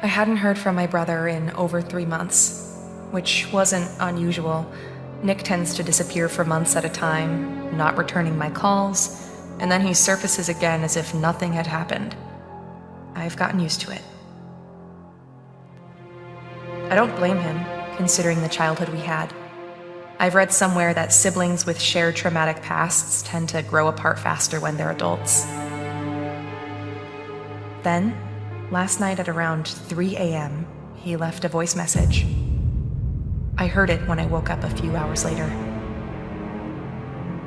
I hadn't heard from my brother in over 3 months, which wasn't unusual. Nick tends to disappear for months at a time, not returning my calls, and then he surfaces again as if nothing had happened. I've gotten used to it. I don't blame him, considering the childhood we had. I've read somewhere that siblings with shared traumatic pasts tend to grow apart faster when they're adults. Then, last night at around 3 a.m., he left a voice message. I heard it when I woke up a few hours later.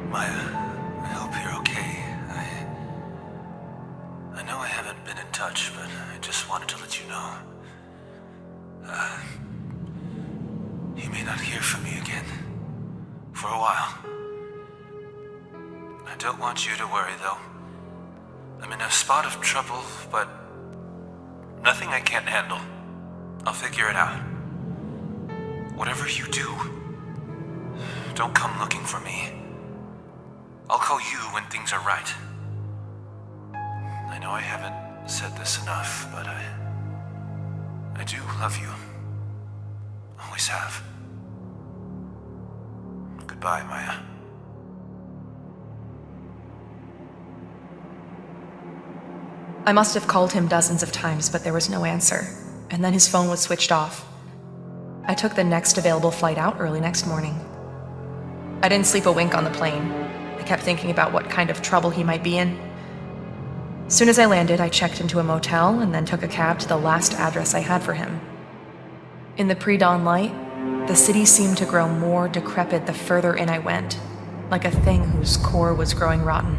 Maya, I hope you're okay. I know I haven't been in touch, but I just wanted to let you know. You may not hear from me again. For a while. I don't want you to worry, though. I'm in a spot of trouble, but nothing I can't handle. I'll figure it out. Whatever you do, don't come looking for me. I'll call you when things are right. I know I haven't said this enough, but I do love you. Always have. Goodbye, Maya. I must have called him dozens of times, but there was no answer, and then his phone was switched off. I took the next available flight out early next morning. I didn't sleep a wink on the plane. I kept thinking about what kind of trouble he might be in. As soon as I landed, I checked into a motel and then took a cab to the last address I had for him. In the pre-dawn light, the city seemed to grow more decrepit the further in I went, like a thing whose core was growing rotten.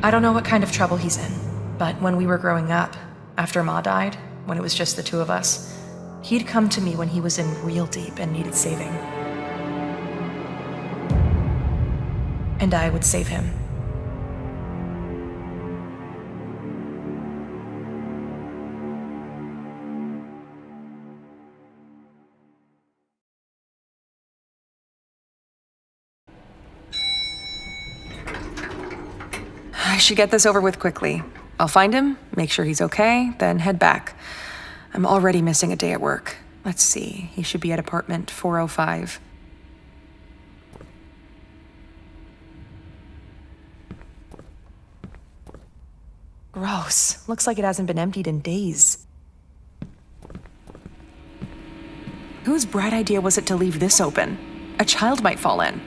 I don't know what kind of trouble he's in, but when we were growing up, after Ma died, when it was just the two of us, he'd come to me when he was in real deep and needed saving. And I would save him. I should get this over with quickly. I'll find him, make sure he's okay, then head back. I'm already missing a day at work. Let's see, he should be at apartment 405. Gross. Looks like it hasn't been emptied in days. Whose bright idea was it to leave this open? A child might fall in.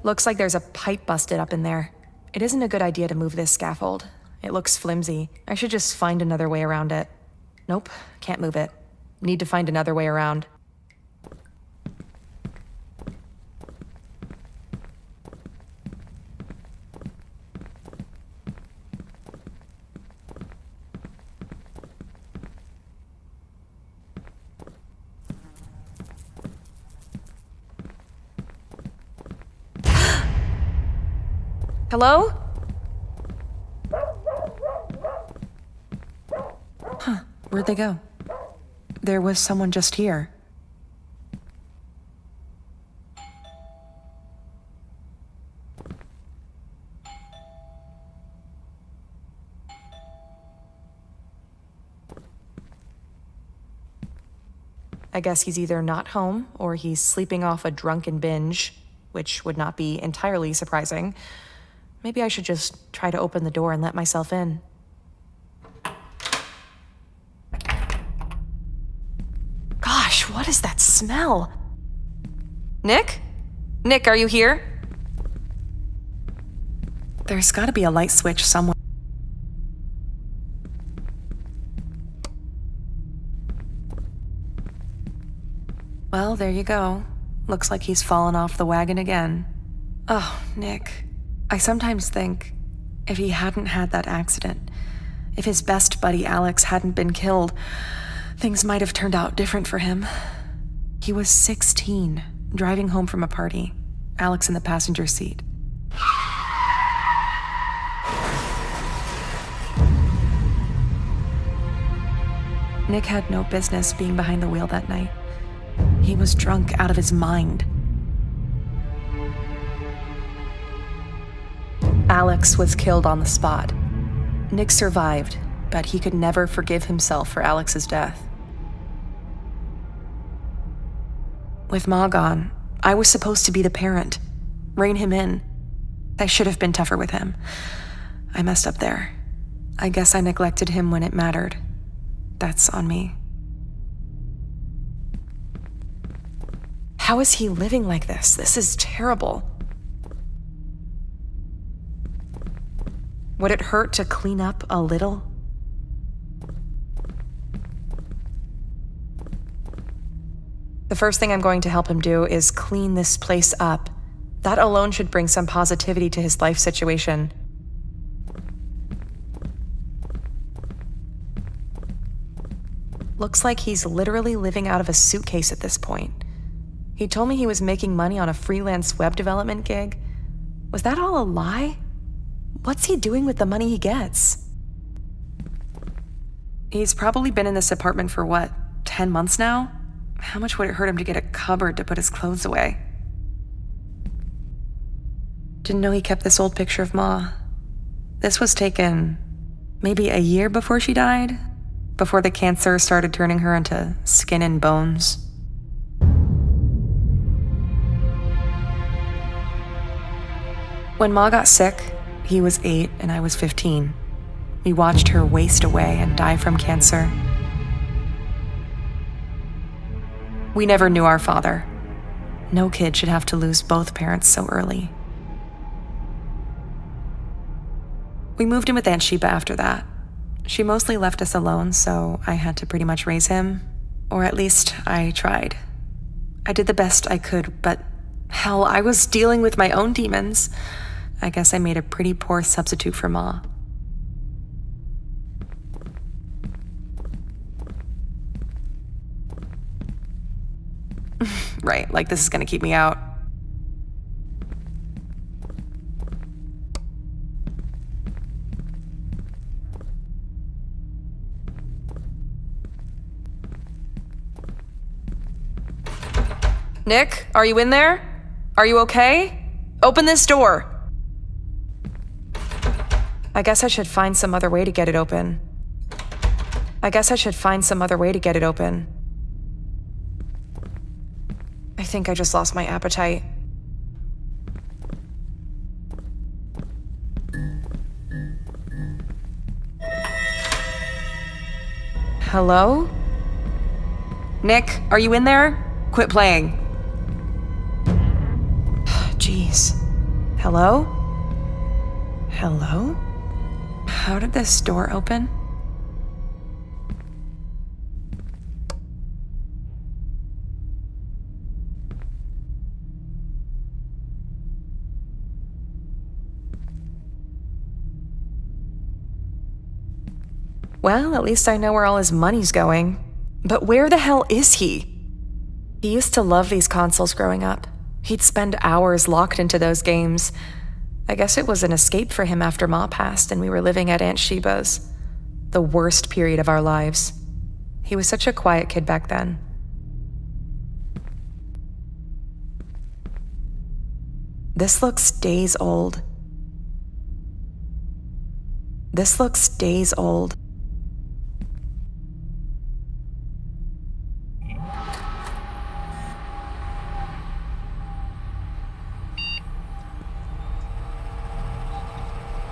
Looks like there's a pipe busted up in there. It isn't a good idea to move this scaffold. It looks flimsy. I should just find another way around it. Nope, can't move it. Need to find another way around. Hello? Huh, where'd they go? There was someone just here. I guess he's either not home or he's sleeping off a drunken binge, which would not be entirely surprising. Maybe I should just try to open the door and let myself in. Gosh, what is that smell? Nick? Nick, are you here? There's gotta be a light switch somewhere. Well, there you go. Looks like he's fallen off the wagon again. Oh, Nick, I sometimes think if he hadn't had that accident, if his best buddy Alex hadn't been killed, things might have turned out different for him. He was 16, driving home from a party, Alex in the passenger seat. Nick had no business being behind the wheel that night. He was drunk out of his mind. Alex was killed on the spot. Nick survived, but he could never forgive himself for Alex's death. With Ma gone, I was supposed to be the parent, rein him in. I should have been tougher with him. I messed up there. I guess I neglected him when it mattered. That's on me. How is he living like this? This is terrible. Would it hurt to clean up a little? The first thing I'm going to help him do is clean this place up. That alone should bring some positivity to his life situation. Looks like he's literally living out of a suitcase at this point. He told me he was making money on a freelance web development gig. Was that all a lie? What's he doing with the money he gets? He's probably been in this apartment for what, 10 months now? How much would it hurt him to get a cupboard to put his clothes away? Didn't know he kept this old picture of Ma. This was taken maybe a year before she died, before the cancer started turning her into skin and bones. When Ma got sick, he was 8 and I was 15. We watched her waste away and die from cancer. We never knew our father. No kid should have to lose both parents so early. We moved in with Aunt Sheba after that. She mostly left us alone, so I had to pretty much raise him. Or at least I tried. I did the best I could, but hell, I was dealing with my own demons. I guess I made a pretty poor substitute for Ma. Right, like this is gonna keep me out. Nick, are you in there? Are you okay? Open this door. I guess I should find some other way to get it open. I think I just lost my appetite. Hello? Nick, are you in there? Quit playing. Jeez. Hello? Hello? How did this door open? Well, at least I know where all his money's going. But where the hell is he? He used to love these consoles growing up. He'd spend hours locked into those games. I guess it was an escape for him after Ma passed and we were living at Aunt Sheba's. The worst period of our lives. He was such a quiet kid back then. This looks days old.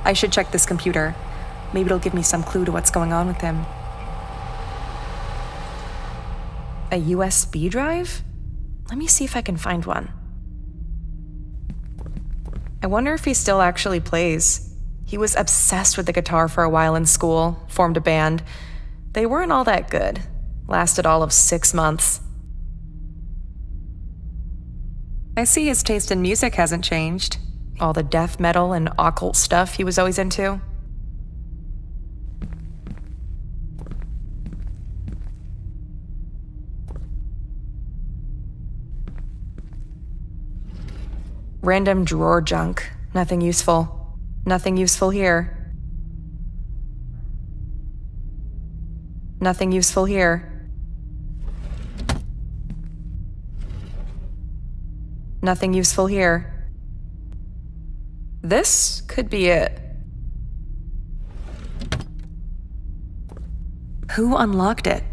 I should check this computer. Maybe it'll give me some clue to what's going on with him. A USB drive? Let me see if I can find one. I wonder if he still actually plays. He was obsessed with the guitar for a while in school, formed a band. They weren't all that good. Lasted all of 6 months. I see his taste in music hasn't changed. All the death metal and occult stuff he was always into. Random drawer junk. Nothing useful. Nothing useful here. Nothing useful here. Nothing useful here. This could be it. Who unlocked it?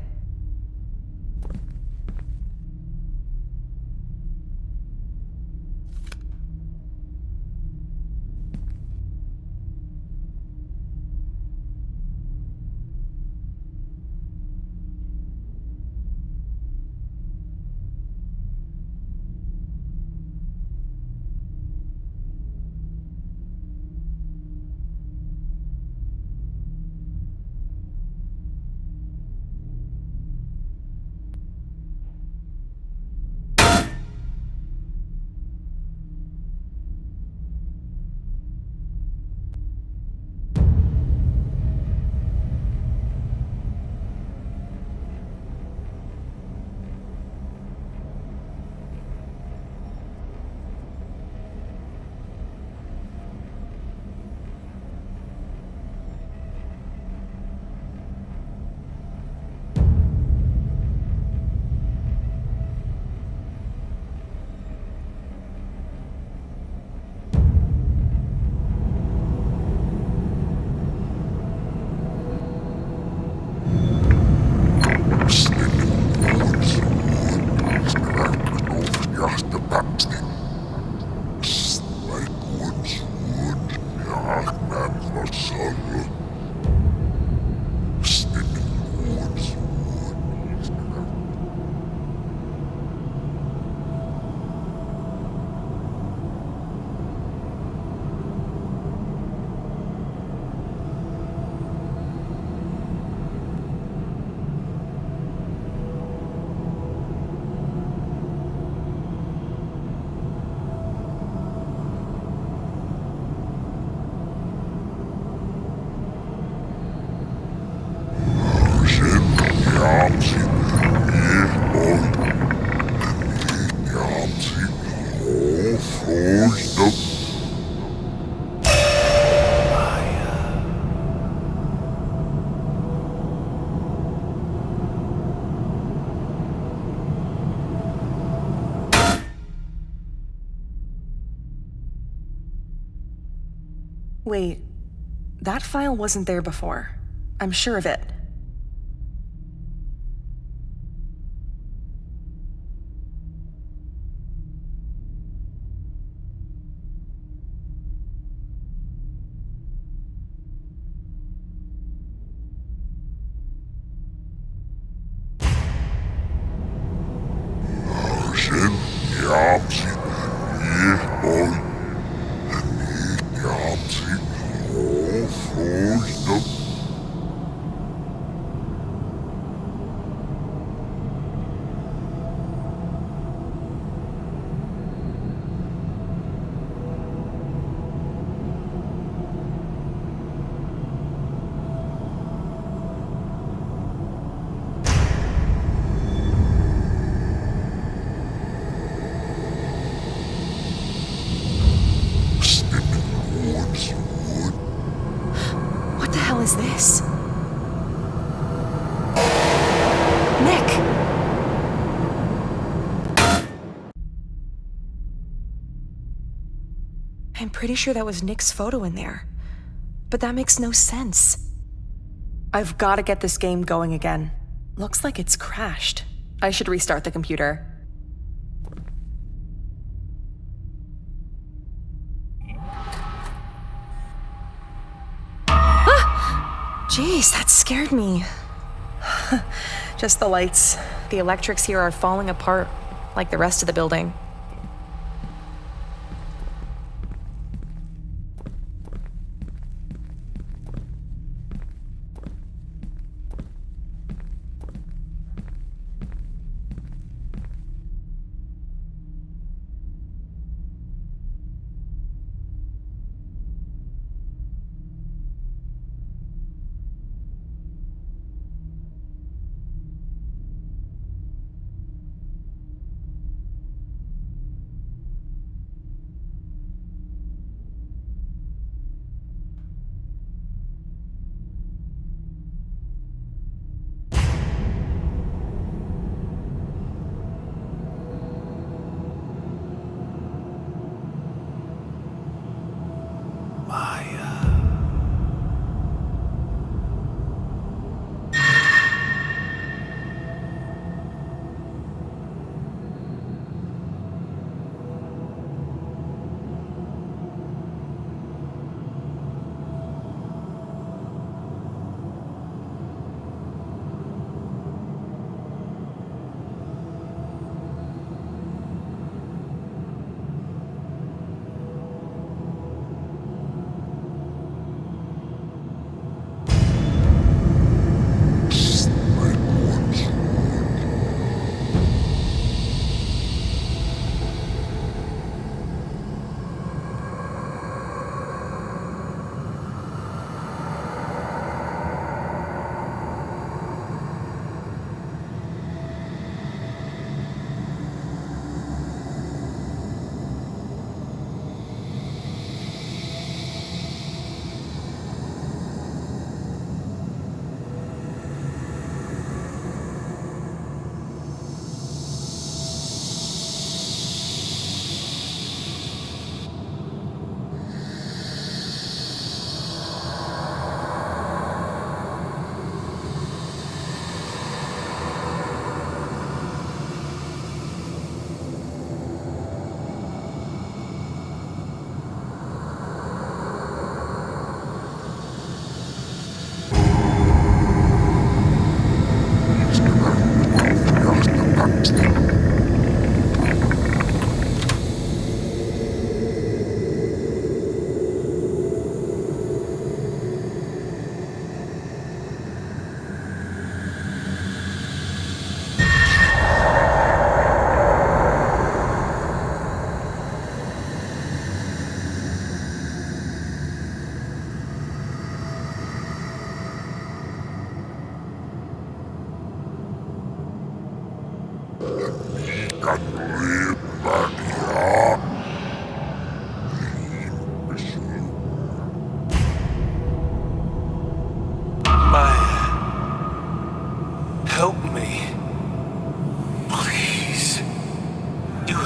Wait, that file wasn't there before. I'm sure of it. What the hell is this? Nick! I'm pretty sure that was Nick's photo in there. But that makes no sense. I've got to get this game going again. Looks like it's crashed. I should restart the computer. Jeez, that scared me. Just the lights. The electrics here are falling apart, like the rest of the building.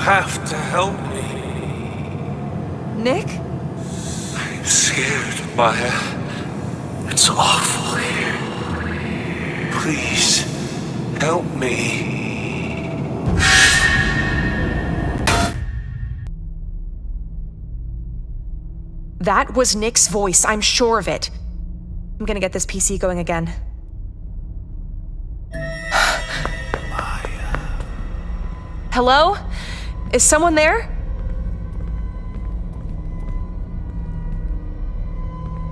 have to help me. Nick? I'm scared, Maya. It's awful here. Please, help me. That was Nick's voice, I'm sure of it. I'm gonna get this PC going again. Hello? Is someone there?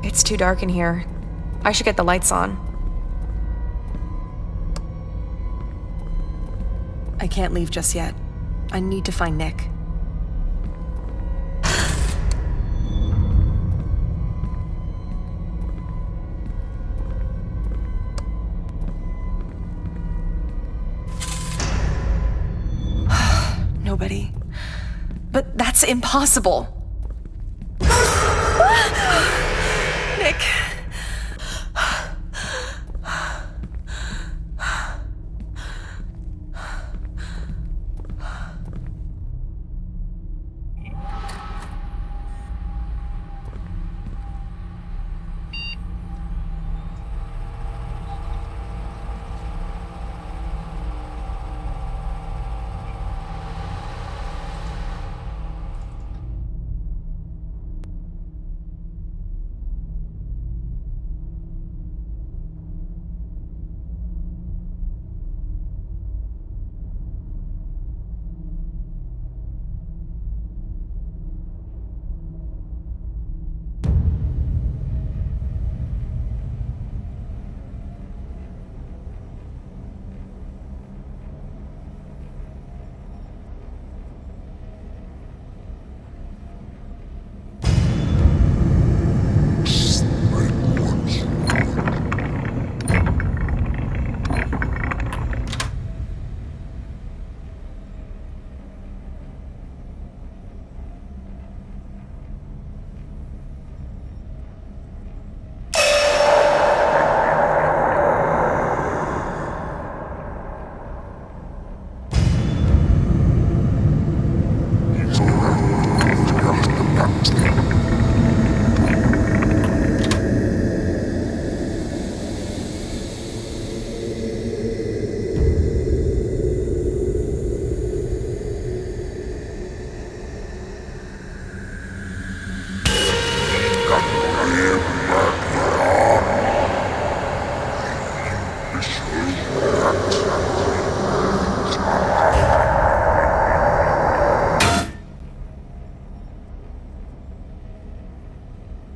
It's too dark in here. I should get the lights on. I can't leave just yet. I need to find Nick. Nobody. But that's impossible. Nick.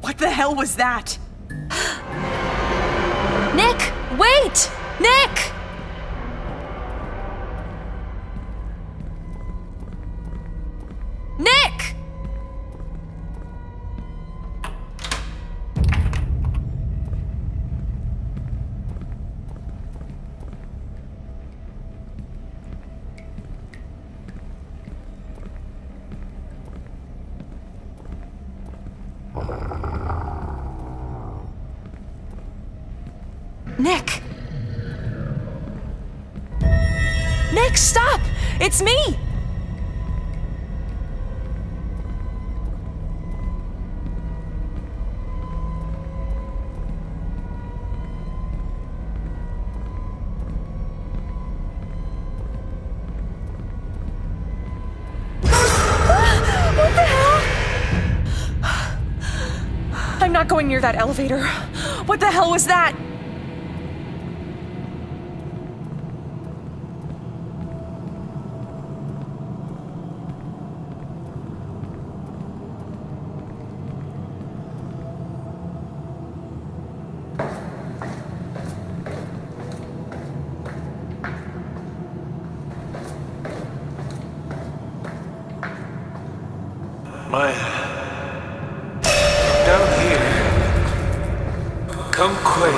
What the hell was that? Nick, wait! Nick! Nick! Nick! Nick, stop! It's me! What the hell? I'm not going near that elevator. What the hell was that? Maya, down here. Come quick.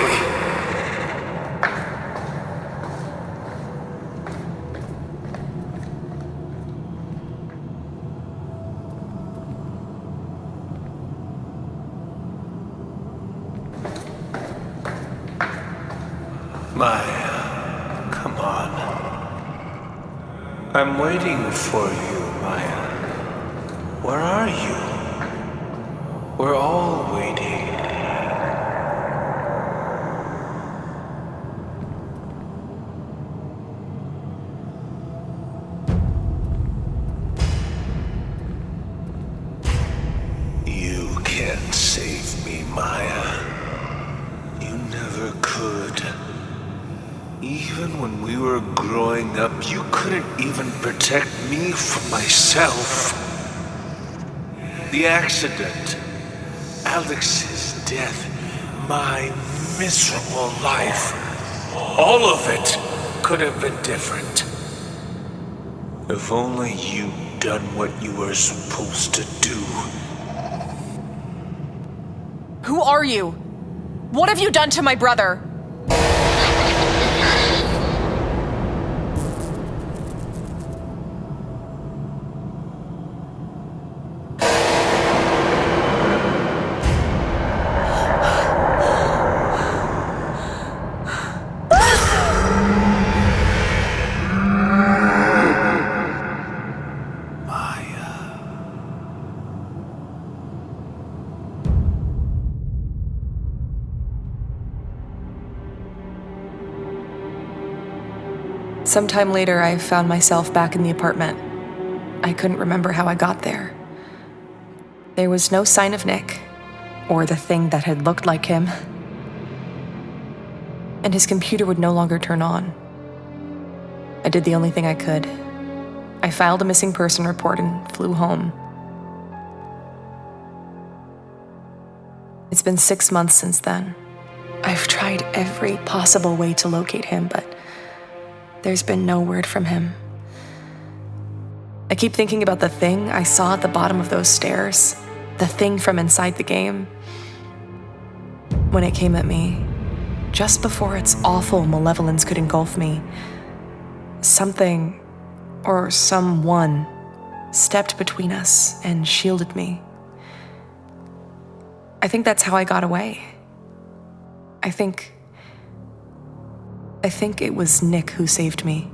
Maya, come on. I'm waiting for you. Maya. Where are you? We're all waiting. You can't save me, Maya. You never could. Even when we were growing up, you couldn't even protect me from myself. The accident, Alex's death, my miserable life, all of it could have been different. If only you'd done what you were supposed to do. Who are you? What have you done to my brother? Sometime later, I found myself back in the apartment. I couldn't remember how I got there. There was no sign of Nick, or the thing that had looked like him. And his computer would no longer turn on. I did the only thing I could. I filed a missing person report and flew home. It's been 6 months since then. I've tried every possible way to locate him, but there's been no word from him. I keep thinking about the thing I saw at the bottom of those stairs, the thing from inside the game. When it came at me, just before its awful malevolence could engulf me, something or someone stepped between us and shielded me. I think that's how I got away. I think it was Nick who saved me.